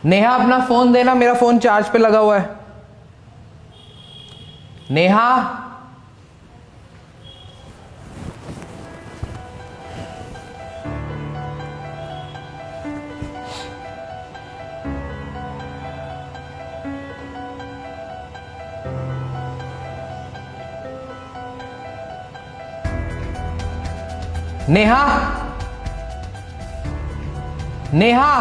नेहा अपना फोन देना, मेरा फोन चार्ज पे लगा हुआ है। Neha, Neha, Neha.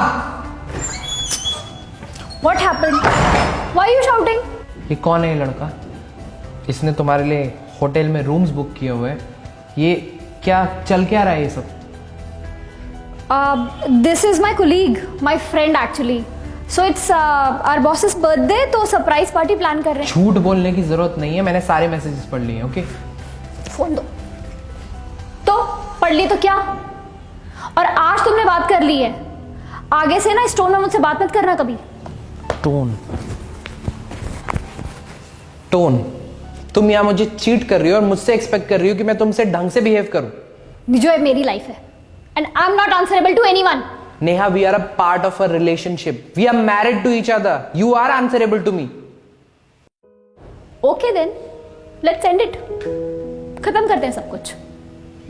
What happened? Why are you shouting? ये कौन है ये लड़का? इसने तुम्हारे लिए होटल में रूम्स बुक किए हुए हैं। ये क्या चल क्या रहा है ये सब? This is my colleague, my friend actually. So it's our boss's birthday, तो सरप्राइज पार्टी प्लान कर रहे हैं। झूठ बोलने की जरूरत नहीं है, मैंने सारे मैसेजेस पढ़ लिए। ओके, फोन दो। तो पढ़ ली तो क्या? और आज तुमने बात कर ली है, आगे से ना इस टोन में मुझसे बात मत करना कभी। टोन टोन तुम यहाँ मुझे चीट कर रही हो और मुझसे एक्सपेक्ट कर रही हो कि मैं तुमसे ढंग से बिहेव करूं। जो है मेरी लाइफ है and I am not answerable to anyone. Neha, we are a part of a relationship, we are married to each other, you are answerable to me. Okay then, let's end it. खत्म करते हैं सब कुछ।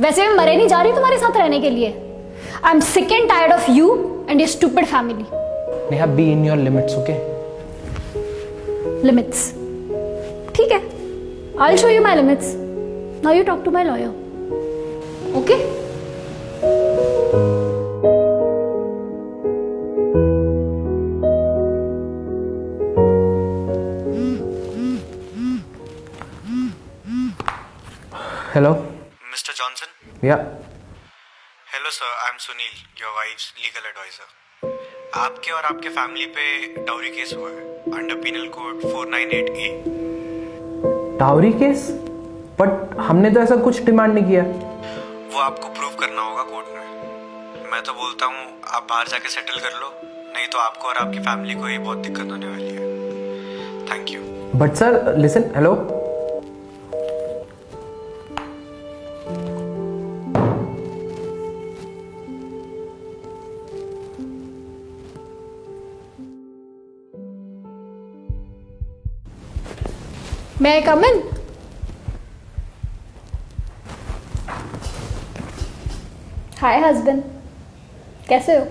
वैसे मैं मरे नहीं जा रही तुम्हारे साथ रहने के लिए। I am sick and tired of you and your stupid family. Neha, be in your limits. Okay, limits, ठीक है। I will show you my limits. Now you talk to my lawyer, okay? Hello Mr. Johnson? या Hello sir, I'm Sunil, your wife's legal advisor. आपके और आपके family पे dowry case हुआ है under penal code 498A। Dowry case? But हमने तो ऐसा कुछ डिमांड नहीं किया। वो आपको प्रूव करना होगा कोर्ट में। मैं तो बोलता हूँ आप बाहर जाके सेटल कर लो, नहीं तो आपको और आपकी फैमिली को ही बहुत दिक्कत होने वाली है। Thank you. But sir listen, hello, May I come in? Hi husband, कैसे हो?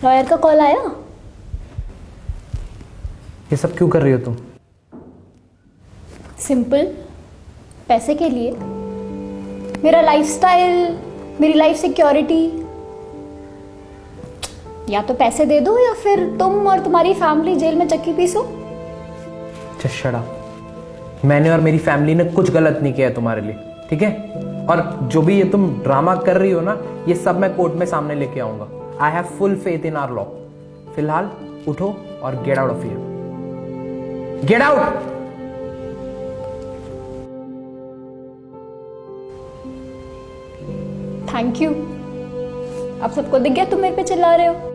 लॉयर का कॉल आया? ये सब क्यों कर रही हो तुम? सिंपल, पैसे के लिए। मेरा लाइफस्टाइल, मेरी लाइफ सिक्योरिटी। या तो पैसे दे दो या फिर तुम और तुम्हारी फैमिली जेल में चक्की पीसो। Just shut up। मैंने और मेरी फैमिली ने कुछ गलत नहीं किया है तुम्हारे लिए, ठीक है? और जो भी ये तुम ड्रामा कर रही हो ना, ये सब मैं कोर्ट में सामने लेके आऊंगा। I have full faith in our law. फिलहाल उठो और get out of here. Get out. Thank you. अब सबको दिख गया तुम मेरे पे चिल्ला रहे हो।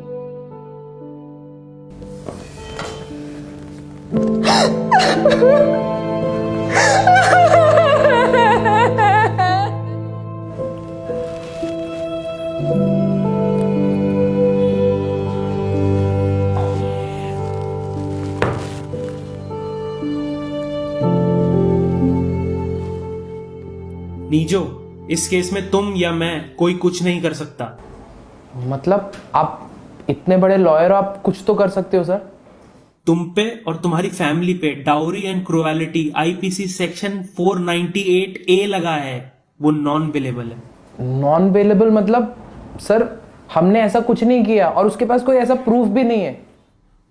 नीजो, इस केस में तुम या मैं कोई कुछ नहीं कर सकता। मतलब आप इतने बड़े लॉयर हो, आप कुछ तो कर सकते हो सर। तुम पे और तुम्हारी फैमिली पे dowry and cruelty IPC section 498A लगा है, वो नॉन बेलेबल है। नॉन बेलेबल मतलब? सर हमने ऐसा कुछ नहीं किया और उसके पास कोई ऐसा प्रूफ भी नहीं है।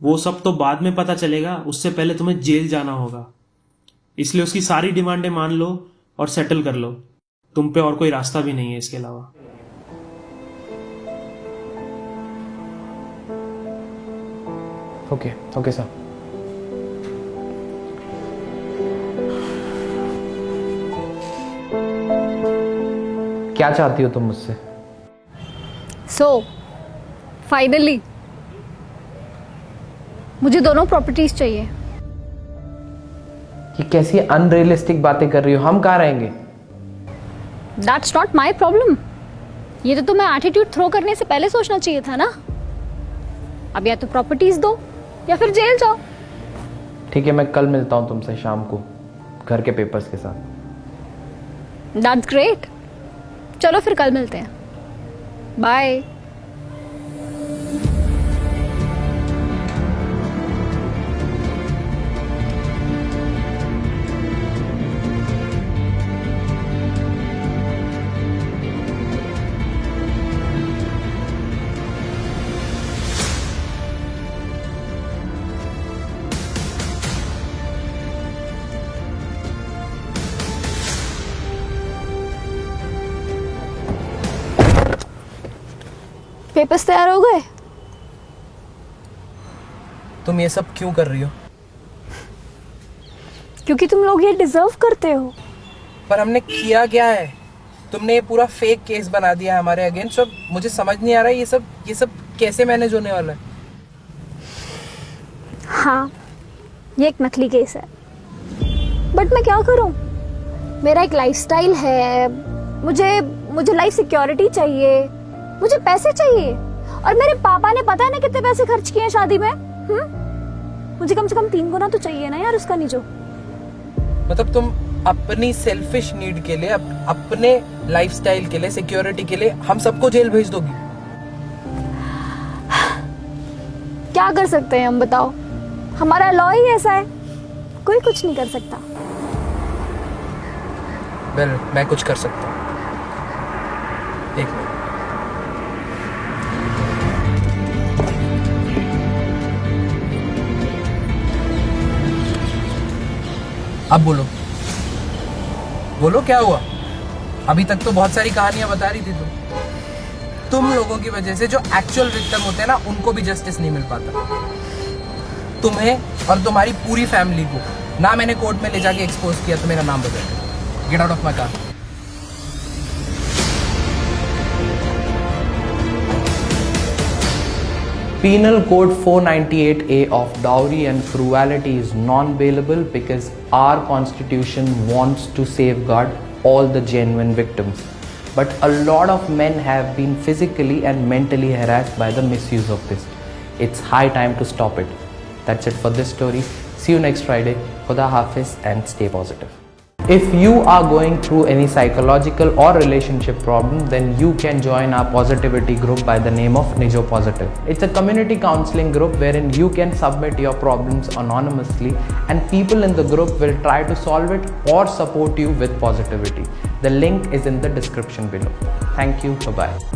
वो सब तो बाद में पता चलेगा, उससे पहले तुम्हें जेल जाना होगा। इसलिए उसकी सारी डिमांडें मान लो और सेटल कर लो। तुम पे और कोई रास्ता भी नहीं है इसके अलावा। Okay okay sir. क्या चाहती हो तुम मुझसे? सो फाइनली मुझे दोनों प्रॉपर्टीज चाहिए। ये कैसी अनरियलिस्टिक बातें कर रही हो? हम कहाँ रहेंगे? That's not my problem. ये तो तुम्हें एटीट्यूड थ्रो करने से पहले सोचना चाहिए था ना। अब या तो प्रॉपर्टीज दो या फिर जेल जाओ। ठीक है, मैं कल मिलता हूँ तुमसे शाम को घर के पेपर्स के साथ। That's great. चलो फिर कल मिलते हैं। बाय। पेपर्स तैयार हो गए? तुम ये सब क्यों कर रही हो? क्योंकि तुम लोग ये डिजर्व करते हो। पर हमने किया क्या है? तुमने ये पूरा फेक केस बना दिया है हमारे अगेंस्ट। अब मुझे समझ नहीं आ रहा है ये सब कैसे मैनेज होने वाला है। हाँ, ये एक नकली केस है, बट मैं क्या करूं? मेरा एक लाइफस्टाइल है, मुझे लाइफ सिक्योरिटी चाहिए, मुझे पैसे चाहिए। और मेरे पापा ने पता है ना कितने पैसे खर्च किए हैं शादी में। मुझे कम से कम 3 गुना तो चाहिए ना यार उसका नीजो। मतलब तुम अपनी सेल्फिश नीड के लिए, अपने लाइफस्टाइल के लिए, सिक्योरिटी के लिए हम सबको जेल भेज दोगी? क्या कर सकते हैं हम, बताओ? हमारा लॉ ही ऐसा है, कोई कुछ नहीं कर सकता। वेल, मैं कुछ कर सकता हूँ। एक मिनट। अब बोलो बोलो, क्या हुआ? अभी तक तो बहुत सारी कहानियां बता रही थी तुम लोगों की वजह से जो एक्चुअल विक्टिम होते हैं ना, उनको भी जस्टिस नहीं मिल पाता। तुम्हें और तुम्हारी पूरी फैमिली को ना मैंने कोर्ट में ले जाके एक्सपोज किया तो मेरा नाम बदल। Gate out of my car. Penal Code 498A of dowry and cruelty is non-bailable because our constitution wants to safeguard all the genuine victims. But a lot of men have been physically and mentally harassed by the misuse of this. It's high time to stop it. That's it for this story. See you next Friday. Khuda Hafiz and stay positive. If you are going through any psychological or relationship problem, then you can join our positivity group by the name of Nijo Positive. It's a community counseling group wherein you can submit your problems anonymously and people in the group will try to solve it or support you with positivity. The link is in the description below. Thank you. Bye-bye.